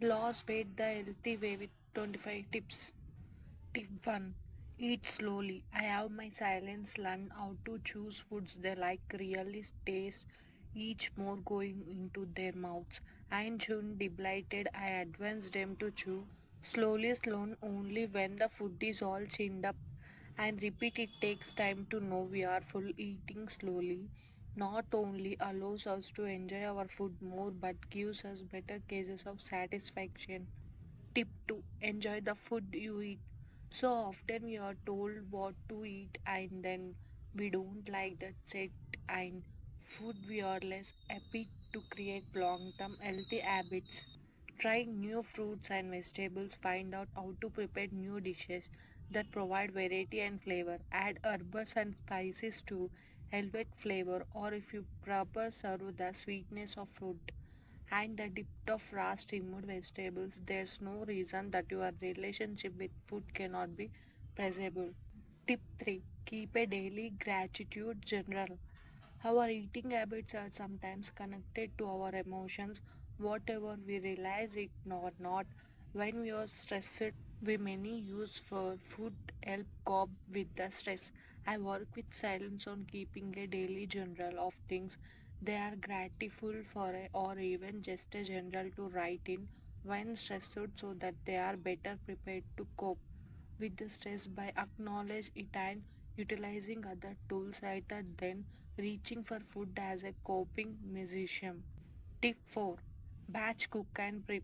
Lost weight the healthy way with 25 tips. Tip 1. Eat slowly. I have my silence learn how to choose foods they like really taste each more going into their mouths. And shouldn't delighted I advance them to chew slowly only when the food is all chinned up and repeat it takes time to know we are full eating slowly not only allows us to enjoy our food more but gives us better cases of satisfaction. Tip 2. Enjoy the food you eat. So often we are told what to eat and then we don't like that set and food we are less happy to create long term healthy habits. Try new fruits and vegetables, find out how to prepare new dishes that provide variety and flavor. Add herbs and spices to elevate flavor or if you proper serve the sweetness of fruit and the depth of raw steamed vegetables, there's no reason that your relationship with food cannot be preservable. Tip 3. Keep a daily gratitude journal. Our eating habits are sometimes connected to our emotions, whatever we realize it or not. When we are stressed, we many use for food help cope with the stress. I work with silence on keeping a daily journal of things they are grateful for or even just a journal to write in when stressed so that they are better prepared to cope with the stress by acknowledge it and utilizing other tools rather than reaching for food as a coping mechanism. Tip 4. Batch cook and prep.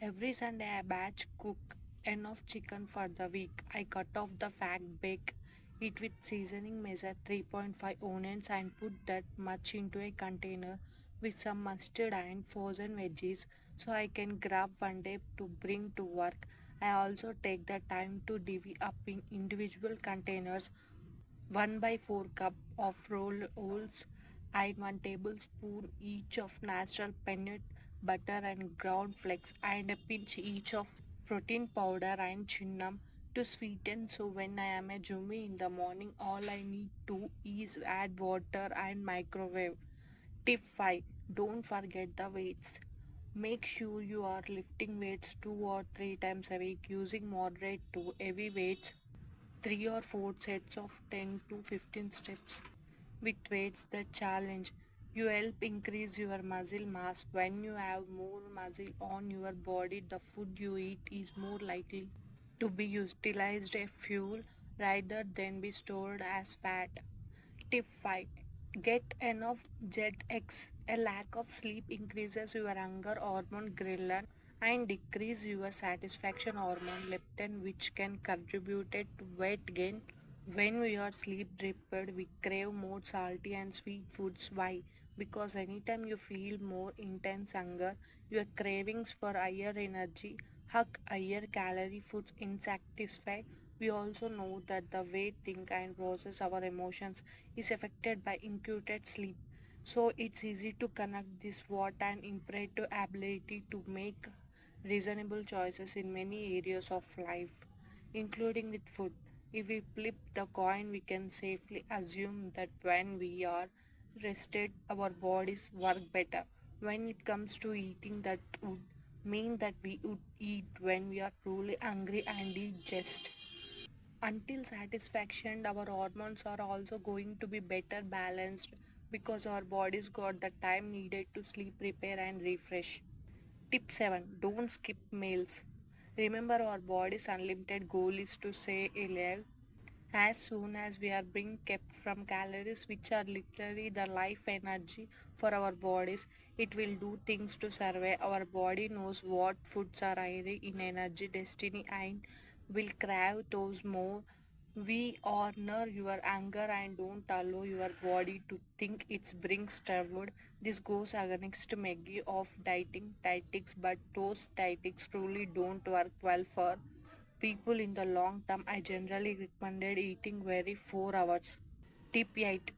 Every Sunday I batch cook enough chicken for the week. I cut off the fat, bake it with seasoning, measure 3.5 onions and put that much into a container with some mustard and frozen veggies so I can grab one day to bring to work. I also take the time to divvy up in individual containers 1 by 4 cup of rolled oats and 1 tablespoon each of natural peanut butter and ground flakes and a pinch each of protein powder and cinnamon to sweeten so when I am a jummy in the morning all I need to is add water and microwave. Tip 5. Don't forget the weights. Make sure you are lifting weights 2 or 3 times a week using moderate to heavy weights 3 or 4 sets of 10 to 15 steps with weights that challenge you help increase your muscle mass. When you have more muscle on your body the food you eat is more likely to be utilized as fuel rather than be stored as fat. Tip 5. Get enough jet X. A lack of sleep increases your hunger hormone ghrelin and decrease your satisfaction hormone leptin which can contribute to weight gain. When we are sleep deprived, we crave more salty and sweet foods. Why? Because anytime you feel more intense hunger, your cravings for higher energy, higher calorie foods insatisfy. We also know that the way think and process our emotions is affected by included sleep. So it's easy to connect this what an imperative ability to make reasonable choices in many areas of life, including with food. If we flip the coin, we can safely assume that when we are rested, our bodies work better. When it comes to eating, that would mean that we would eat when we are truly hungry and eat just until satisfaction. Our hormones are also going to be better balanced because our bodies got the time needed to sleep, repair, and refresh. Tip 7. Don't skip meals. Remember, our body's unlimited goal is to stay alive as soon as we are being kept from calories, which are literally the life energy for our bodies. It will do things to survive. Our body knows what foods are high in energy, destiny, and will crave those more. We honor your anger and don't allow your body to think it brings trouble. This goes against many of dieting tactics, but those tactics truly don't work well for people in the long term. I generally recommended eating every 4 hours. Tip 8.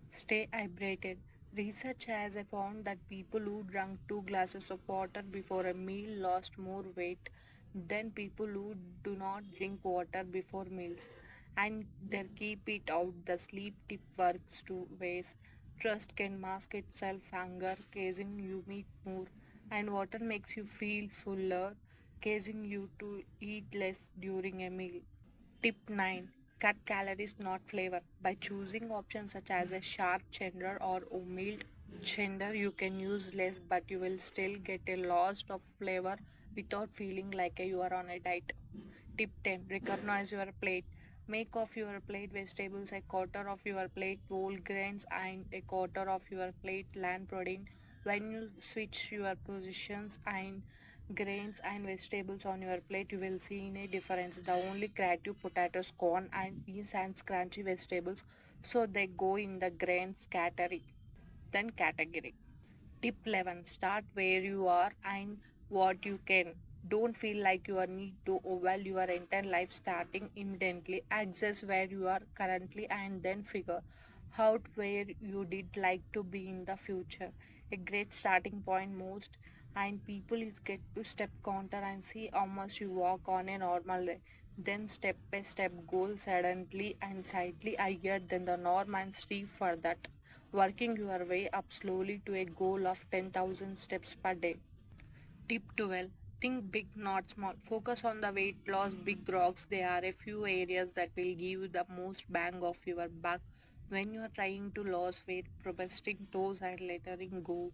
Stay hydrated. Research has found that people who drank 2 glasses of water before a meal lost more weight than people who do not drink water before meals. And they keep it out. The sleep tip works two ways. Trust can mask itself, hunger, causing you eat more. and water makes you feel fuller, causing you to eat less during a meal. Tip 9. Cut calories, not flavor. By choosing options such as a sharp cheddar or oatmeal cheddar, you can use less, but you will still get a lot of flavor without feeling like you are on a diet. Tip 10. Recognize your plate. Make of your plate vegetables, a quarter of your plate whole grains, and a quarter of your plate land protein. When you switch your positions and grains and vegetables on your plate, you will see a difference. The only creative potatoes, corn, and peas and crunchy vegetables, so they go in the grains category. Then category. Tip 11. Start where you are and what you can. Don't feel like you are need to overwhelm your entire life starting immediately. Access where you are currently and then figure out where you did like to be in the future. A great starting point most and people is get to step counter and see how much you walk on a normal day. Then step by step goal suddenly and slightly higher than the norm and strive for that, working your way up slowly to a goal of 10,000 steps per day. Tip 12. Think big, not small. Focus on the weight loss, big rocks. There are a few areas that will give you the most bang of your buck when you are trying to lose weight, protesting toes and letting go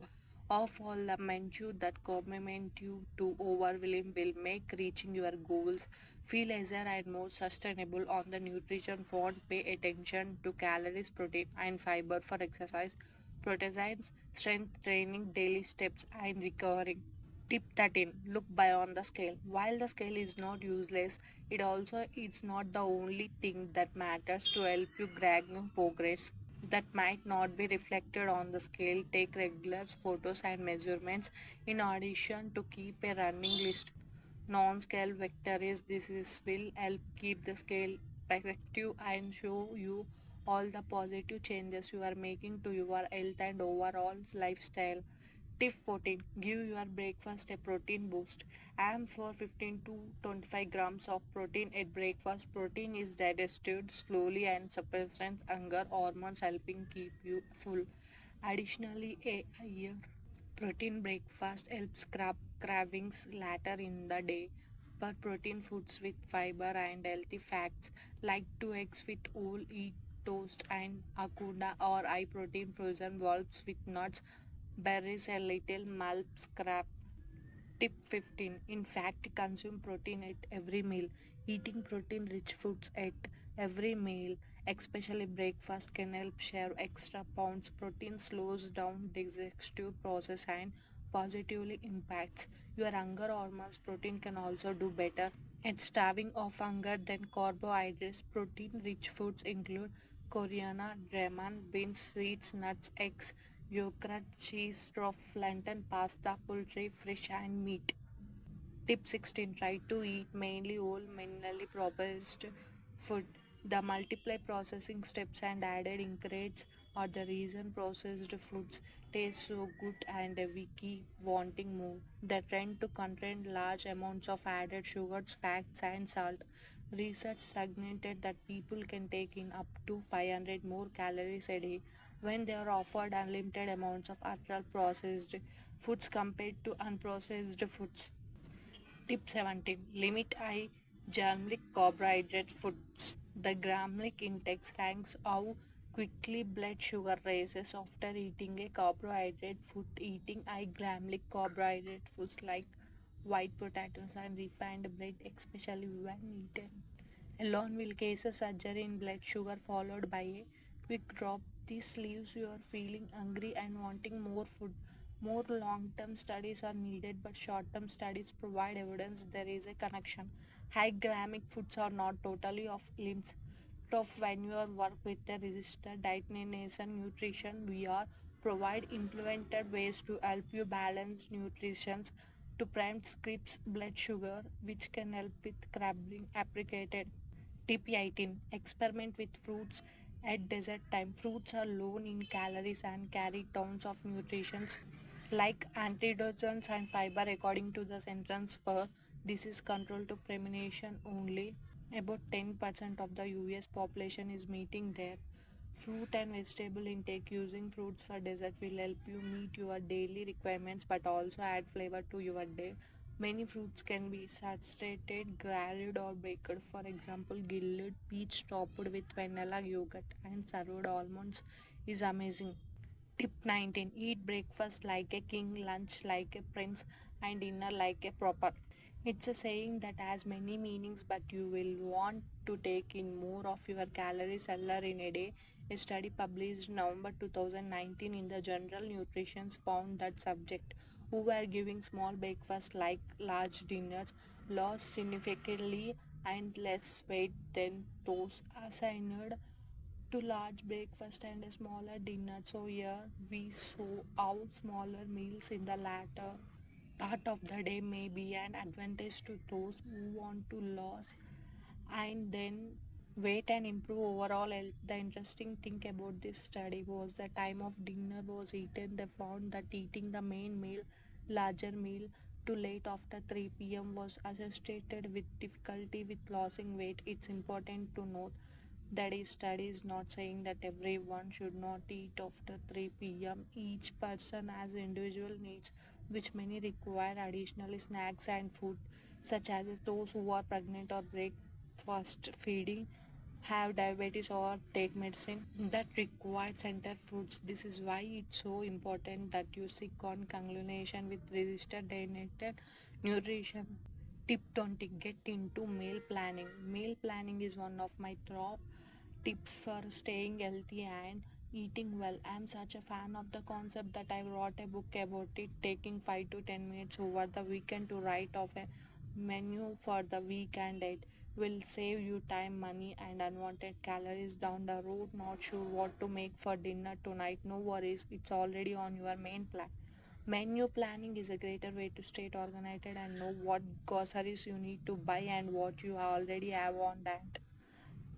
of all the manure that commit you to overwhelm will make reaching your goals feel easier and more sustainable. On the nutrition front, pay attention to calories, protein, and fiber for exercise, proteins, strength training, daily steps, and recovering. Tip 13. Look beyond the scale. While the scale is not useless, it also is not the only thing that matters to help you grab new progress that might not be reflected on the scale. Take regular photos and measurements in addition to keep a running list. Non-scale vectors. Will help keep the scale perspective and show you all the positive changes you are making to your health and overall lifestyle. Tip 14. Give your breakfast a protein boost. Aim for 15 to 25 grams of protein at breakfast. Protein is digested slowly and suppresses hunger hormones, helping keep you full. Additionally, a higher protein breakfast helps cravings later in the day. But protein foods with fiber and healthy fats like 2 eggs with whole wheat toast and akunda or high protein frozen bulbs with nuts, berries, a little malt scrap. Tip 15. In fact, consume protein at every meal. Eating protein rich foods at every meal, especially breakfast, can help shave extra pounds. Protein slows down digestive process and positively impacts your hunger hormones. Protein can also do better at starving of hunger than carbohydrates. Protein rich foods include coriander, ramen, beans, seeds, nuts, eggs, yogurt, cheese, tofu, lentil, pasta, poultry, fish, and meat. Tip 16. Try to eat mainly whole minerally processed food. The multiply processing steps and added ingredients are the reason processed foods taste so good and we keep wanting more. They tend to contain large amounts of added sugars, fats, and salt. Research suggested that people can take in up to 500 more calories a day when they are offered unlimited amounts of ultra processed foods compared to unprocessed foods. Tip 17. Limit high germanic carbohydrate foods. The gramlic index ranks how quickly blood sugar rises after eating a carbohydrate food. Eating high gramlic carbohydrate foods like white potatoes and refined bread, especially when eaten alone, will cause a surgery in blood sugar followed by a quick drop. This leaves you are feeling hungry and wanting more food. More long term studies are needed, but short term studies provide evidence there is a connection. High glycemic foods are not totally off limits. Tough when you are work with a registered dietitian nutrition, we are provide implemented ways to help you balance nutrition to prime scripts blood sugar, which can help with crabbing applicated. Tip 18. Experiment with fruits at desert time. Fruits are low in calories and carry tons of nutrients like antioxidants and fiber. According to the Centers for Disease Control to Prevention, only about 10% of the US population is meeting their Fruit and vegetable intake. Using fruits for dessert will help you meet your daily requirements but also add flavor to your day. Many fruits can be saturated, grilled, or baked. For example, grilled peach topped with vanilla yogurt and served almonds is amazing. Tip 19. Eat breakfast like a king, lunch like a prince, and dinner like a proper. It's a saying that has many meanings, but you will want to take in more of your calories earlier in a day. A study published November 2019 in the journal Nutrition found that subjects who were giving small breakfast like large dinners lost significantly and less weight than those assigned to large breakfast and a smaller dinner. So here we saw how smaller meals in the latter part of the day may be an advantage to those who want to lose and then weight and improve overall health. The interesting thing about this study was the time of dinner was eaten. They found that eating the main meal, larger meal, too late after 3 p.m. was associated with difficulty with losing weight. It's important to note that is study is not saying that everyone should not eat after 3 p.m. Each person has individual needs, which many require additional snacks and food, such as those who are pregnant or breakfast feeding, have diabetes or take medicine that require center foods. This is why it's so important that you seek on congregation with registered donated nutrition. Tip 20. Get into meal planning. Meal planning is one of my top tips for staying healthy and eating well. I'm such a fan of the concept that I wrote a book about it, taking 5 to 10 minutes over the weekend to write off a menu for the week and it will save you time, money, and unwanted calories down the road. Not sure what to make for dinner tonight? No worries, it's already on your main plan. Menu planning is a greater way to stay organized and know what groceries you need to buy and what you already have on hand,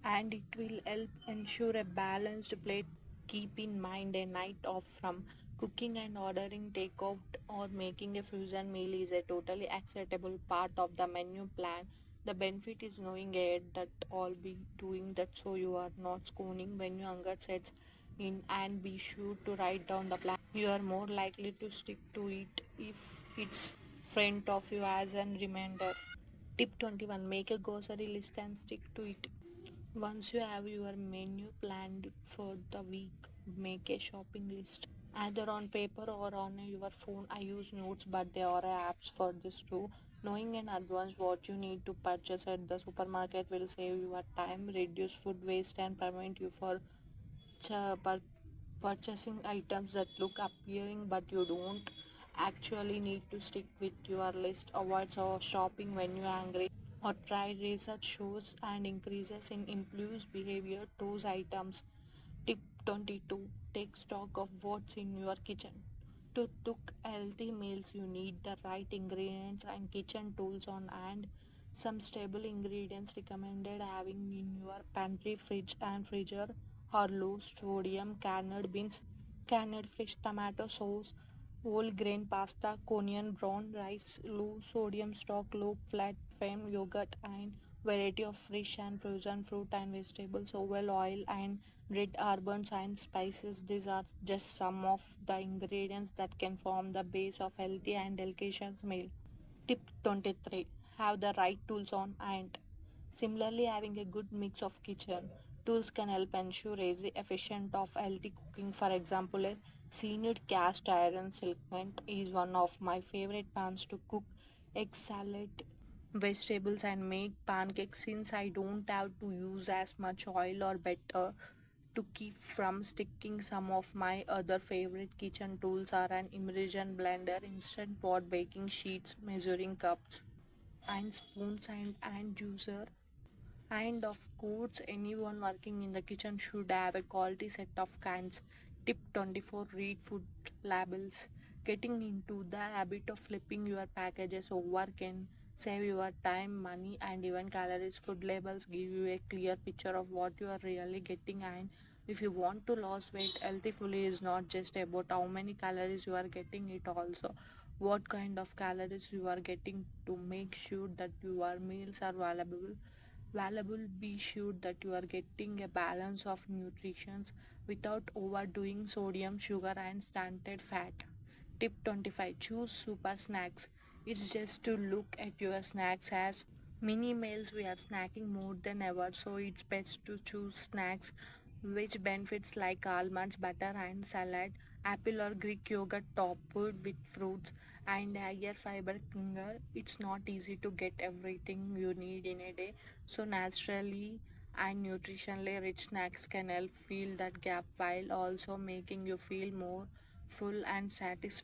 and it will help ensure a balanced plate. Keep in mind a night off from cooking and ordering takeout or making a fusion meal is a totally acceptable part of the menu plan. The benefit is knowing ahead that all be doing that so you are not sconing when your hunger sets in, and be sure to write down the plan. You are more likely to stick to it if it's front of you as a reminder. Tip 21. Make a grocery list and stick to it. Once you have your menu planned for the week, make a shopping list either on paper or on your phone. I use notes, but there are apps for this too. Knowing in advance what you need to purchase at the supermarket will save your time, reduce food waste, and prevent you for purchasing items that look appealing but you don't actually need to. Stick with your list. Avoid shopping when you're angry or try. Research shows and increases in impulse behavior those items. Tip 22. Take stock of what's in your kitchen. To cook healthy meals, you need the right ingredients and kitchen tools on hand. Some stable ingredients recommended having in your pantry, fridge, and freezer are low sodium canned beans, canned fresh tomato sauce, whole grain pasta, Korean brown rice, low sodium stock, low fat farm yogurt, and variety of fresh and frozen fruit and vegetables, oil, oil, and red herbs and spices. These are just some of the ingredients that can form the base of healthy and delicious meal. Tip 23. Have the right tools on hand. Similarly, having a good mix of kitchen tools can help ensure easy, efficient of healthy cooking. For example, a scented cast iron skillet is one of my favorite pans to cook egg salad, vegetables, and make pancakes since I don't have to use as much oil or butter to keep from sticking. Some of my other favorite kitchen tools are an immersion blender, instant pot, baking sheets, measuring cups and spoons, and juicer. And of course, anyone working in the kitchen should have a quality set of cans. Tip 24. Read food labels. Getting into the habit of flipping your packages over can save your time, money, and even calories. Food labels give you a clear picture of what you are really getting, and if you want to lose weight, healthy food is not just about how many calories you are getting, it also what kind of calories you are getting. To make sure that your meals are valuable valuable. Be sure that you are getting a balance of nutrition without overdoing sodium, sugar, and stunted fat. Tip 25: choose super snacks. It's just to look at your snacks as mini meals. We are snacking more than ever, so it's best to choose snacks which benefits like almonds, butter, and salad, apple or Greek yogurt topped with fruits, and higher fiber hunger. It's not easy to get everything you need in a day, so naturally and nutritionally rich snacks can help fill that gap while also making you feel more full and satisfied.